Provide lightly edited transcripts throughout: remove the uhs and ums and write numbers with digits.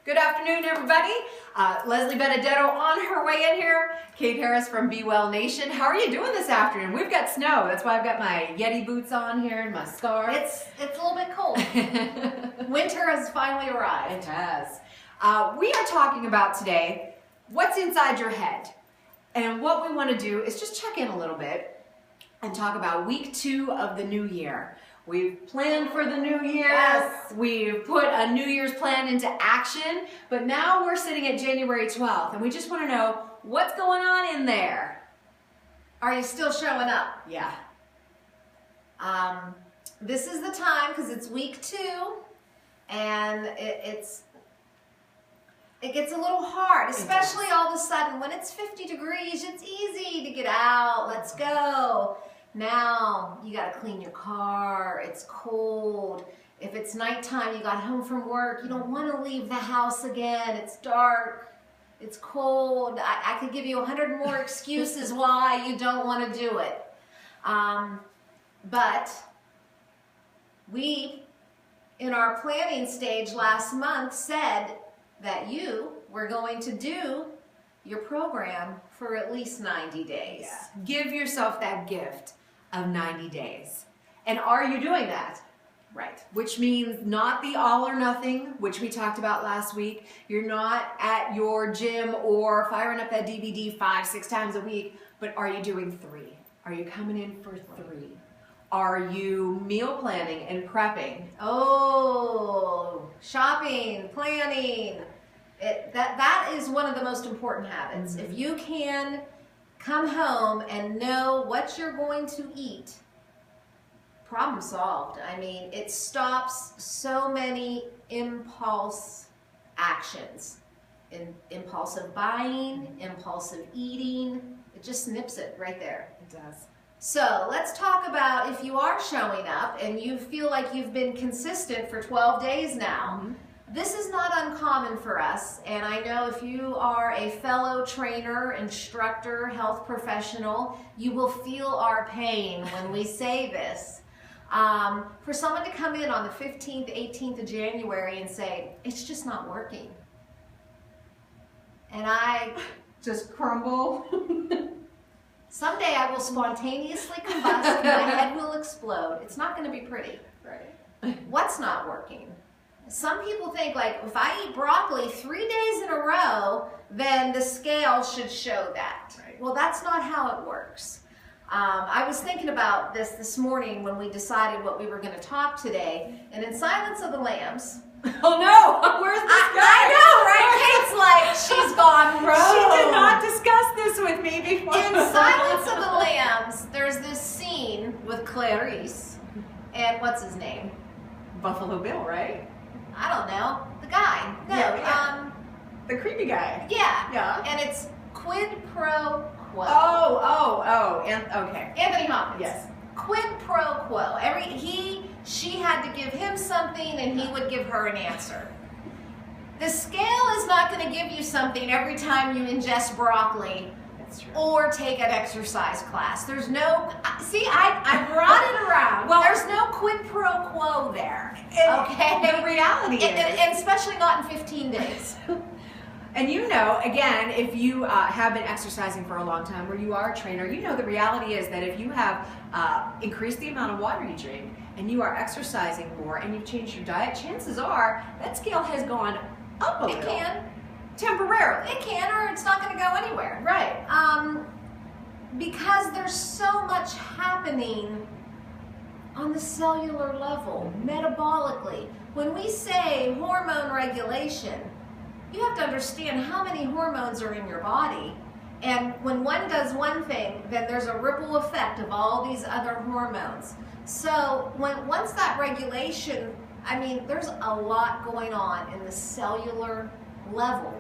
Good afternoon, everybody. Leslie Benedetto on her way in here. Kate Harris from Be Well Nation. How are you doing this afternoon? We've got snow. That's why I've got my Yeti boots on here and my scarf. It's a little bit cold. Winter has finally arrived. It has. We are talking about today what's inside your head. And what we want to do is just check in a little bit and talk about week 2 of the new year. We've planned for the new year. Yes. We've put a New Year's plan into action, but now we're sitting at January 12th, and we just want to know what's going on in there. Are you still showing up? Yeah. This is the time because it's week 2, and it gets a little hard, especially all of a sudden when it's 50 degrees. It's easy to get out. Let's go. Now you got to clean your car. It's cold. If it's nighttime, you got home from work, you don't want to leave the house again. It's dark. It's cold. I could give you 100 more excuses why you don't want to do it. But we, in our planning stage last month, said that you were going to do your program for at least 90 days. Yeah. Give yourself that gift of 90 days. And are you doing that? Right. Which means not the all or nothing, which we talked about last week. You're not at your gym or firing up that DVD 5-6 times a week, but are you doing 3? Are you coming in for 3? Are you meal planning and prepping? Oh, shopping, planning. That is one of the most important habits. Mm-hmm. If you can come home and know what you're going to eat, problem solved. I mean, it stops so many impulse actions. Impulsive buying, impulsive eating. It just nips it right there. It does. So let's talk about if you are showing up and you feel like you've been consistent for 12 days now. Mm-hmm. This is not uncommon for us, and I know if you are a fellow trainer, instructor, health professional, you will feel our pain when we say this. For someone to come in on the 15th, 18th of January and say, it's just not working. And I Just crumble. someday I will spontaneously combust and my head will explode. It's not going to be pretty. Right. What's not working? Some people think like if I eat broccoli 3 days in a row, then the scale should show that. Right. Well, that's not how it works. I was thinking about this morning when we decided what we were going to talk today, and in Silence of the Lambs. Oh no! Where's this guy? I know, right? Kate's like, she's gone rogue. She did not discuss this with me before. In Silence of the Lambs, there's this scene with Clarice, and what's his name? Buffalo Bill, right? I don't know. The guy. No, Yeah. The creepy guy. Yeah. Yeah. And it's quid pro quo. Okay. Anthony Hopkins. Yes. Quid pro quo. She had to give him something and he would give her an answer. The scale is not going to give you something every time you ingest broccoli That's true. or take an exercise class. There's no, see, I brought it around. Well, there's no quid pro quo there. Okay. The reality is. And especially not in 15 days. And you know, again, if you have been exercising for a long time or you are a trainer, you know the reality is that if you have increased the amount of water you drink and you are exercising more and you've changed your diet, chances are that scale has gone up a little. It can. Temporarily. It can, or it's not going to go anywhere. Right. Because there's so much happening on the cellular level, metabolically. When we say hormone regulation, you have to understand how many hormones are in your body. And when one does one thing, then there's a ripple effect of all these other hormones. So once that regulation, I mean, there's a lot going on in the cellular level,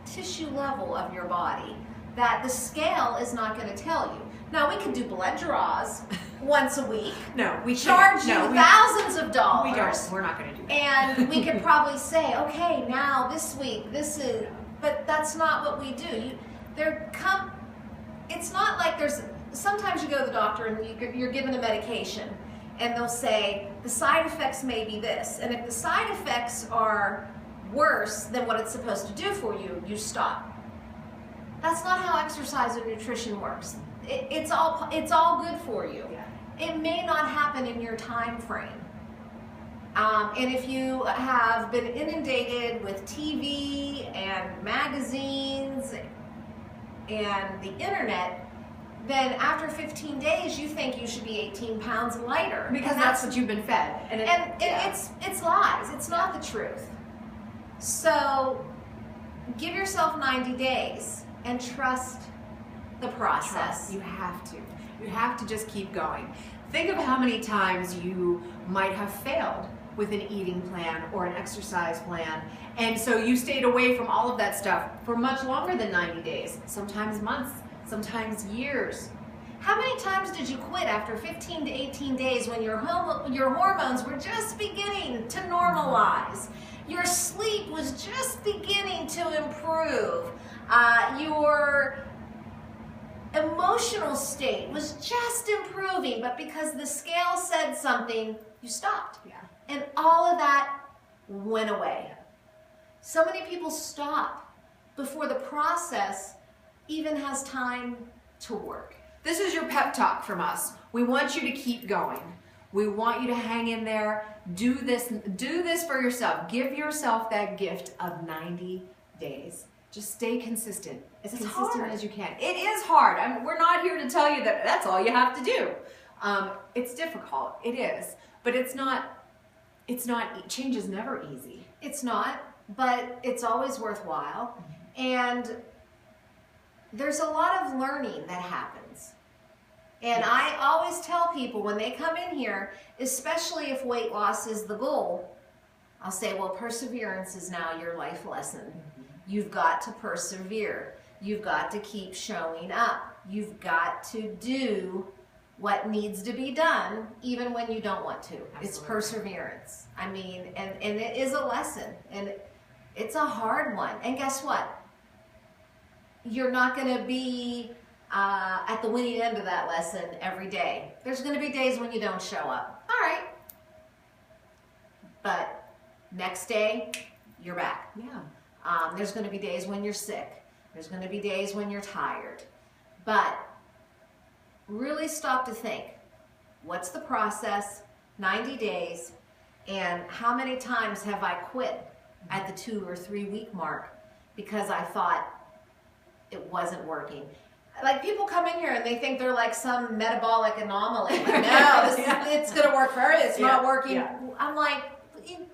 tissue level of your body that the scale is not going to tell you. Now, we could do blood draws once a week. No, we charge can't. you No, thousands of dollars. We don't. We're not going to do that. And we could probably say, okay, now this week, this is, but that's not what we do. It's not like sometimes you go to the doctor and you're given a medication and they'll say, the side effects may be this. And if the side effects are worse than what it's supposed to do for you, you stop. That's not how exercise and nutrition works. It's all good for you. Yeah. It may not happen in your time frame. And if you have been inundated with TV and magazines and the internet, then after 15 days you think you should be 18 pounds lighter. Because that's what you've been fed. It's lies. It's not the truth. So give yourself 90 days and trust the process. You have to. You have to just keep going. Think of how many times you might have failed with an eating plan or an exercise plan. And so you stayed away from all of that stuff for much longer than 90 days, sometimes months, sometimes years. How many times did you quit after 15 to 18 days when your hormones were just beginning to normalize? Your sleep was just beginning to improve. Your emotional state was just improving, but because the scale said something, you stopped. Yeah. And all of that went away. So many people stop before the process even has time to work. This is your pep talk from us. We want you to keep going. We want you to hang in there. Do this for yourself. Give yourself that gift of 90 days. Just stay consistent. As consistent as you can. It is hard. I mean, we're not here to tell you that that's all you have to do. It's difficult. It is. But change is never easy. It's not, but it's always worthwhile. And there's a lot of learning that happens. And Yes. I always tell people when they come in here, especially if weight loss is the goal, I'll say, well, perseverance is now your life lesson. Mm-hmm. You've got to persevere. You've got to keep showing up. You've got to do what needs to be done, even when you don't want to. Absolutely. It's perseverance. I mean, and it is a lesson, and it's a hard one. And guess what? You're not going to be at the winning end of that lesson every day. There's going to be days when you don't show up. All right. But next day, you're back. Yeah. There's going to be days when you're sick. There's going to be days when you're tired. But really stop to think, what's the process, 90 days, and how many times have I quit at the 2 or 3 week mark because I thought it wasn't working? Like, people come in here and they think they're like some metabolic anomaly. Like, no, it's going to work for her. It's not working. Yeah. I'm like,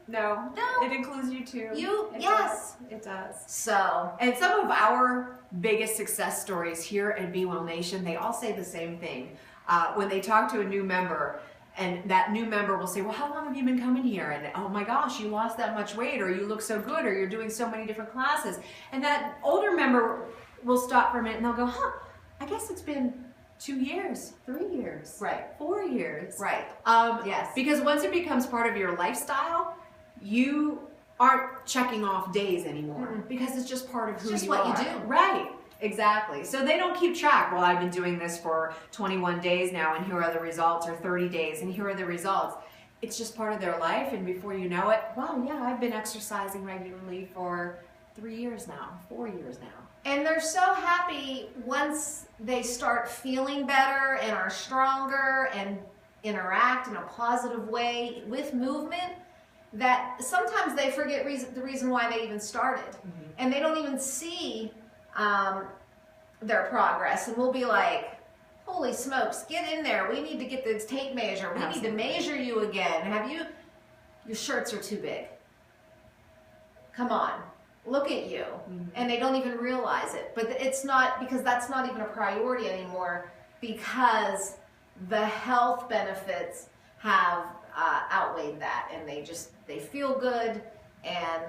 No. No. It includes you too. Yes. It does. So, And some of our biggest success stories here at Be Well Nation, they all say the same thing. When they talk to a new member, and that new member will say, well, how long have you been coming here? And oh my gosh, you lost that much weight, or you look so good, or you're doing so many different classes. And that older member will stop for a minute and they'll go, I guess it's been 2 years, 3 years, right, 4 years. right. Yes. Because once it becomes part of your lifestyle, you aren't checking off days anymore because it's just part of who just you what are. you do. Right. Exactly. So they don't keep track. Well, I've been doing this for 21 days now and here are the results, or 30 days and here are the results. It's just part of their life, and before you know it, well, yeah, I've been exercising regularly for 3 years now, 4 years now. And they're so happy once they start feeling better and are stronger and interact in a positive way with movement, that sometimes they forget the reason why they even started. Mm-hmm. And they don't even see their progress. And we'll be like, holy smokes, get in there. We need to get this tape measure. We Absolutely. need to measure you again. Your shirts are too big. Come on. Look at you. Mm-hmm. And they don't even realize it. But it's not, because that's not even a priority anymore, because the health benefits have outweighed that, and they feel good, and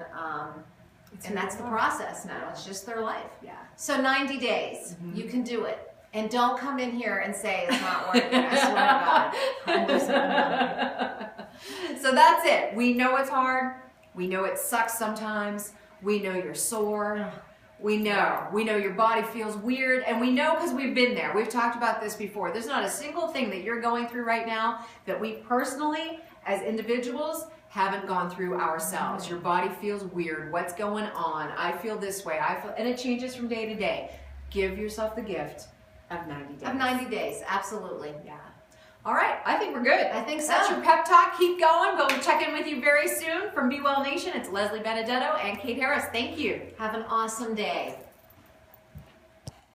that's the process now. It's just their life. Yeah. So 90 days, Mm-hmm. you can do it. And don't come in here and say it's not working. I swear to God. So that's it. We know it's hard. We know it sucks sometimes. We know you're sore. We know your body feels weird, and we know because we've been there. We've talked about this before. There's not a single thing that you're going through right now that we personally, as individuals, haven't gone through ourselves. Your body feels weird. What's going on? I feel this way. And it changes from day to day. Give yourself the gift of 90 days. Of 90 days, absolutely. Yeah. All right, I think we're good. I think so. That's your pep talk. Keep going, but we'll check in with you very soon. From Be Well Nation, it's Leslie Benedetto and Kate Harris. Thank you. Have an awesome day.